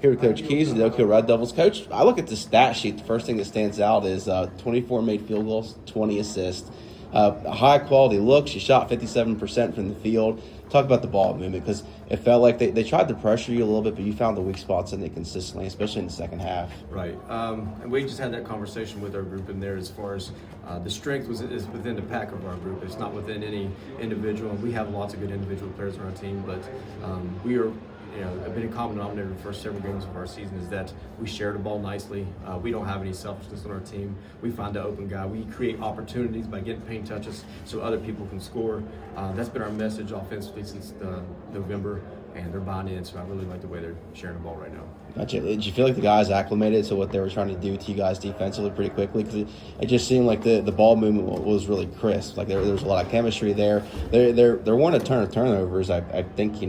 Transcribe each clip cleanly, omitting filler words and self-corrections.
Here with Coach Kees of the Oak Hill Red Devils. Coach, I look at the stat sheet. The first thing that stands out is 24 made field goals, 20 assists. High quality looks. You shot 57% from the field. Talk about the ball movement, because it felt like they tried to pressure you a little bit, but you found the weak spots in it consistently, especially in the second half. Right. And we just had that conversation with our group in there as far as the strength is within the pack of our group. It's not within any individual. We have lots of good individual players on our team, but we are, a bit of common denominator in the first several games of our season is that we share the ball nicely. We don't have any selfishness on our team. We find the open guy. We create opportunities by getting paint touches so other people can score. That's been our message offensively since November, and they're buying in, so I really like the way they're sharing the ball right now. Gotcha. Did you feel like the guys acclimated to what they were trying to do to you guys defensively pretty quickly? Because it just seemed like the ball movement was really crisp. Like there was a lot of chemistry there. There weren't a ton of turnovers. I think,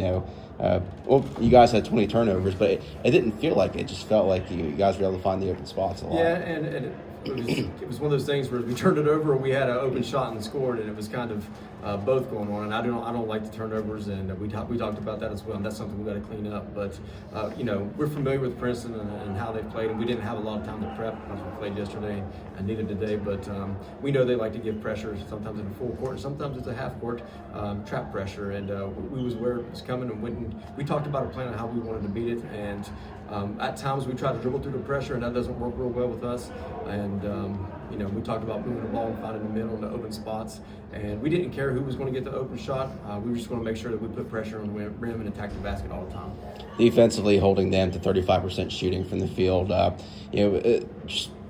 well, you guys had 20 turnovers, but it didn't feel like it. It just felt like you guys were able to find the open spots a lot. Yeah, and it was one of those things where we turned it over, or we had an open shot and scored, and it was kind of both going on. And I don't like the turnovers, and we talked about that as well. And that's something we got to clean up. But we're familiar with Princeton and how they played, and we didn't have a lot of time to prep because we played yesterday and neither today. But we know they like to give pressure. Sometimes in the full court, sometimes it's a half court trap pressure. And we was aware it was coming, and we talked about a plan on how we wanted to beat it. And at times we try to dribble through the pressure, and that doesn't work real well with us. And we talked about moving the ball and finding the middle and the open spots. And we didn't care who was going to get the open shot. We were just going to make sure that we put pressure on the rim and attack the basket all the time. Defensively, holding them to 35% shooting from the field,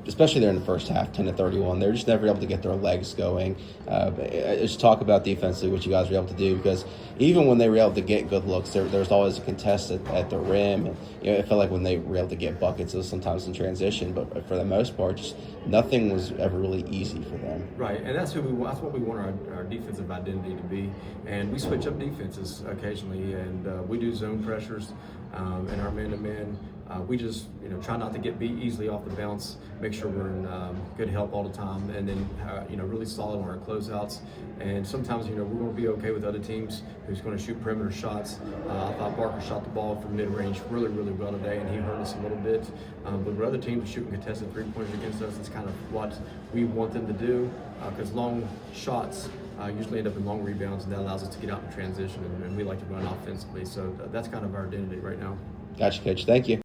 especially there in the first half, 10-31, they're just never able to get their legs going. Just talk about defensively what you guys were able to do, because even when they were able to get good looks, there's always a contest at the rim. And, it felt like when they were able to get buckets, it was sometimes in transition, but for the most part, just nothing was ever really easy for them. Right, and that's what we want our defensive identity to be. And we switch up defenses occasionally, and we do zone pressures and our man-to-man. We just try not to get beat easily off the bounce, make sure we're in good help all the time, and then really solid on our closeouts. And sometimes we're going to be okay with other teams who's going to shoot perimeter shots. I thought Barker shot the ball from mid-range really, really well today, and he hurt us a little bit. But with other teams shooting contested three-pointers against us, it's kind of what we want them to do, because long shots usually end up in long rebounds, and that allows us to get out in transition, and we like to run offensively. So that's kind of our identity right now. Gotcha, Coach. Thank you.